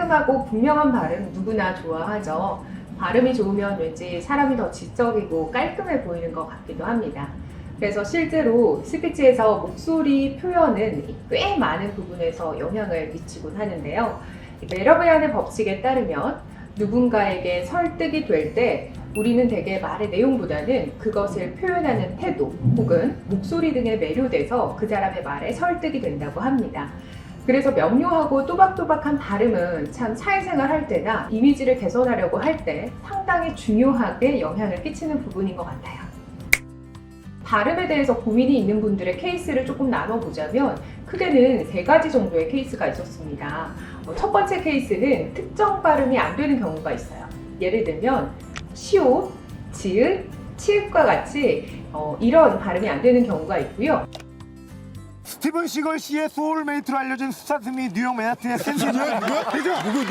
깔끔하고 분명한 발음 누구나 좋아하죠. 발음이 좋으면 왠지 사람이 더 지적이고 깔끔해 보이는 것 같기도 합니다. 그래서 실제로 스피치에서 목소리 표현은 꽤 많은 부분에서 영향을 미치곤 하는데요. 메러베안의 법칙에 따르면 누군가에게 설득이 될 때 우리는 대개 말의 내용보다는 그것을 표현하는 태도 혹은 목소리 등에 매료돼서 그 사람의 말에 설득이 된다고 합니다. 그래서 명료하고 또박또박한 발음은 참 사회생활 할 때나 이미지를 개선하려고 할 때 상당히 중요하게 영향을 끼치는 부분인 것 같아요. 발음에 대해서 고민이 있는 분들의 케이스를 조금 나눠보자면 크게는 3가지 정도의 케이스가 있었습니다. 첫 번째 케이스는 특정 발음이 안 되는 경우가 있어요. 예를 들면 시옷, 지읒, 치읓과 같이 이런 발음이 안 되는 경우가 있고요. 스티븐 시걸 씨의 소울메이트로 알려진 스타트 및 뉴욕 맨하튼의 센티니얼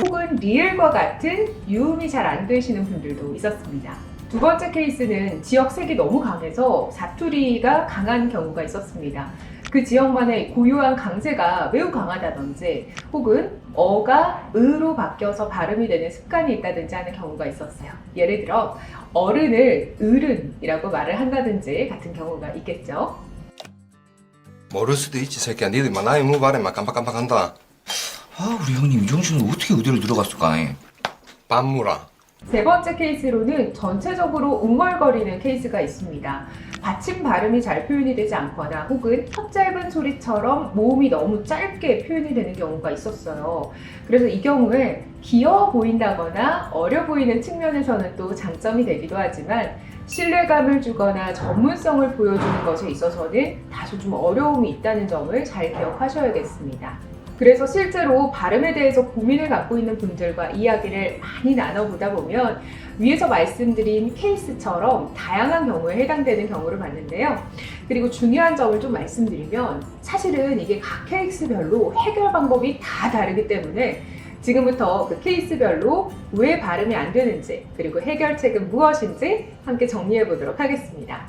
혹은 리을과 같은 유음이 잘 안 되시는 분들도 있었습니다. 두 번째 케이스는 지역색이 너무 강해서 사투리가 강한 경우가 있었습니다. 그 지역만의 고유한 강세가 매우 강하다든지 혹은 어가 으로 바뀌어서 발음이 되는 습관이 있다든지 하는 경우가 있었어요. 예를 들어 어른을 어른이라고 말을 한다든지 같은 경우가 있겠죠. 모를 수도 있지 새끼야. 니들만 나이 무발에만 깜빡깜빡한다. 아, 우리 형님 이 정신은 어떻게 의대로 들어갔을까? 빤무라. 세 번째 케이스로는 전체적으로 웅얼거리는 케이스가 있습니다. 받침 발음이 잘 표현이 되지 않거나 혹은 혀 짧은 소리처럼 모음이 너무 짧게 표현이 되는 경우가 있었어요. 그래서 이 경우에 귀여워 보인다거나 어려 보이는 측면에서는 또 장점이 되기도 하지만 신뢰감을 주거나 전문성을 보여주는 것에 있어서는 다소 좀 어려움이 있다는 점을 잘 기억하셔야겠습니다. 그래서 실제로 발음에 대해서 고민을 갖고 있는 분들과 이야기를 많이 나눠보다 보면 위에서 말씀드린 케이스처럼 다양한 경우에 해당되는 경우를 봤는데요. 그리고 중요한 점을 좀 말씀드리면 사실은 이게 각 케이스별로 해결 방법이 다 다르기 때문에 지금부터 그 케이스별로 왜 발음이 안 되는지 그리고 해결책은 무엇인지 함께 정리해 보도록 하겠습니다.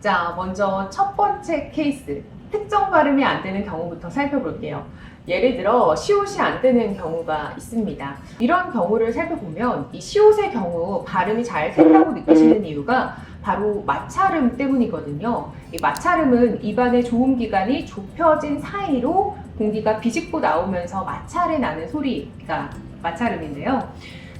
자, 먼저 첫 번째 케이스, 특정 발음이 안 되는 경우부터 살펴볼게요. 예를 들어 시옷이 안 되는 경우가 있습니다. 이런 경우를 살펴보면 이 시옷의 경우 발음이 잘 된다고 느끼시는 이유가 바로 마찰음 때문이거든요. 이 마찰음은 입안의 조음기관이 좁혀진 사이로 공기가 비집고 나오면서 마찰이 나는 소리가 마찰음인데요.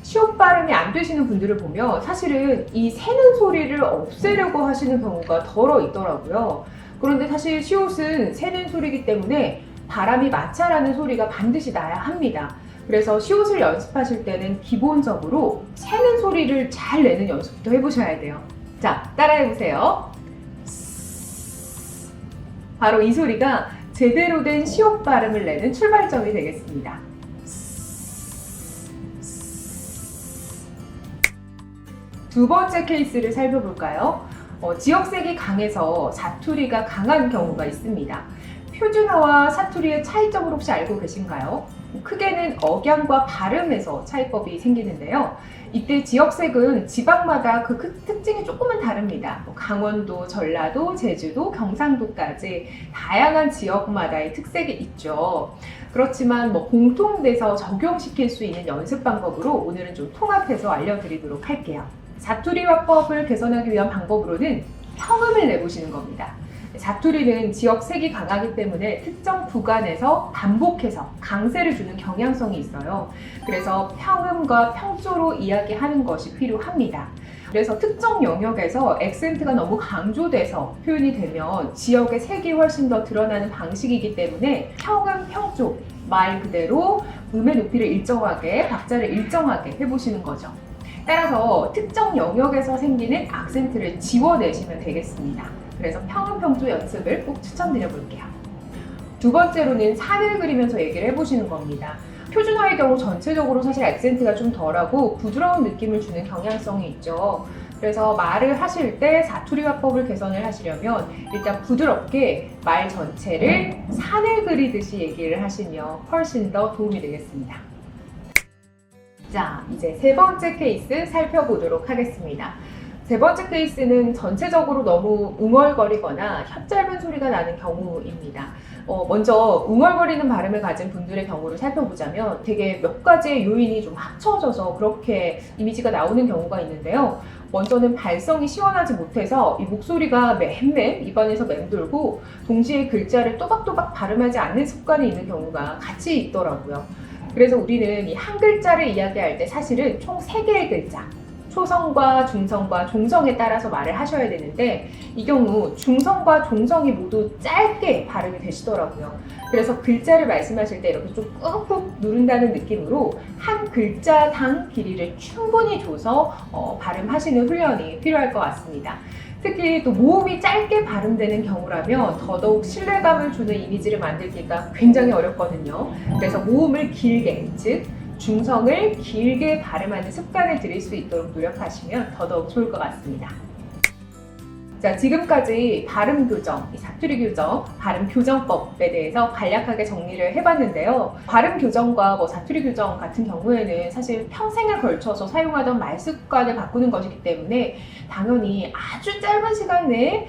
시옷 발음이 안 되시는 분들을 보면 사실은 이 새는 소리를 없애려고 하시는 경우가 덜어 있더라고요. 그런데 사실 시옷은 새는 소리이기 때문에 바람이 마찰하는 소리가 반드시 나야 합니다. 그래서 시옷을 연습하실 때는 기본적으로 새는 소리를 잘 내는 연습부터 해보셔야 돼요. 자, 따라해보세요. 바로 이 소리가 제대로 된 시옷 발음을 내는 출발점이 되겠습니다. 두 번째 케이스를 살펴볼까요? 지역색이 강해서 사투리가 강한 경우가 있습니다. 표준어와 사투리의 차이점을 혹시 알고 계신가요? 크게는 억양과 발음에서 차이법이 생기는데요. 이때 지역색은 지방마다 그 특징이 조금은 다릅니다. 강원도, 전라도, 제주도, 경상도까지 다양한 지역마다의 특색이 있죠. 그렇지만 공통돼서 적용시킬 수 있는 연습 방법으로 오늘은 좀 통합해서 알려드리도록 할게요. 사투리 화법을 개선하기 위한 방법으로는 평음을 내보시는 겁니다. 사투리는 지역색이 강하기 때문에 특정 구간에서 반복해서 강세를 주는 경향성이 있어요. 그래서 평음과 평조로 이야기하는 것이 필요합니다. 그래서 특정 영역에서 액센트가 너무 강조돼서 표현이 되면 지역의 색이 훨씬 더 드러나는 방식이기 때문에 평음, 평조, 말 그대로 음의 높이를 일정하게, 박자를 일정하게 해보시는 거죠. 따라서 특정 영역에서 생기는 악센트를 지워내시면 되겠습니다. 그래서 평음, 평조 연습을 꼭 추천드려 볼게요. 두 번째로는 산을 그리면서 얘기를 해보시는 겁니다. 표준어의 경우 전체적으로 사실 액센트가 좀 덜하고 부드러운 느낌을 주는 경향성이 있죠. 그래서 말을 하실 때 사투리 화법을 개선을 하시려면 일단 부드럽게 말 전체를 산을 그리듯이 얘기를 하시면 훨씬 더 도움이 되겠습니다. 자, 이제 세 번째 케이스 살펴보도록 하겠습니다. 세 번째 케이스는 전체적으로 너무 웅얼거리거나 혀 짧은 소리가 나는 경우입니다. 먼저 웅얼거리는 발음을 가진 분들의 경우를 살펴보자면 되게 몇 가지의 요인이 좀 합쳐져서 그렇게 이미지가 나오는 경우가 있는데요. 먼저는 발성이 시원하지 못해서 이 목소리가 맴맴 입안에서 맴돌고 동시에 글자를 또박또박 발음하지 않는 습관이 있는 경우가 같이 있더라고요. 그래서 우리는 이 한 글자를 이야기할 때 사실은 총 3개의 글자, 초성과 중성과 종성에 따라서 말을 하셔야 되는데 이 경우 중성과 종성이 모두 짧게 발음이 되시더라고요. 그래서 글자를 말씀하실 때 이렇게 좀 꾹꾹 누른다는 느낌으로 한 글자당 길이를 충분히 줘서 발음하시는 훈련이 필요할 것 같습니다. 특히 또 모음이 짧게 발음되는 경우라면 더더욱 신뢰감을 주는 이미지를 만들기가 굉장히 어렵거든요. 그래서 모음을 길게, 즉 중성을 길게 발음하는 습관을 들일 수 있도록 노력하시면 더더욱 좋을 것 같습니다. 자, 지금까지 발음 교정, 이 사투리 교정, 발음 교정법에 대해서 간략하게 정리를 해봤는데요. 발음 교정과 사투리 교정 같은 경우에는 사실 평생에 걸쳐서 사용하던 말 습관을 바꾸는 것이기 때문에 당연히 아주 짧은 시간 내에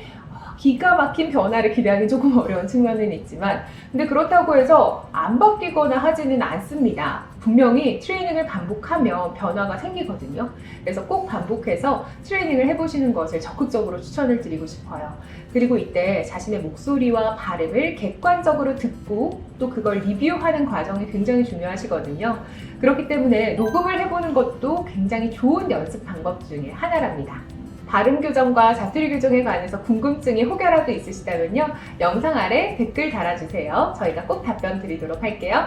기가 막힌 변화를 기대하기 조금 어려운 측면은 있지만 근데 그렇다고 해서 안 바뀌거나 하지는 않습니다. 분명히 트레이닝을 반복하면 변화가 생기거든요. 그래서 꼭 반복해서 트레이닝을 해보시는 것을 적극적으로 추천을 드리고 싶어요. 그리고 이때 자신의 목소리와 발음을 객관적으로 듣고 또 그걸 리뷰하는 과정이 굉장히 중요하시거든요. 그렇기 때문에 녹음을 해보는 것도 굉장히 좋은 연습 방법 중에 하나랍니다. 발음 교정과 사투리 교정에 관해서 궁금증이 혹여라도 있으시다면요. 영상 아래 댓글 달아주세요. 저희가 꼭 답변 드리도록 할게요.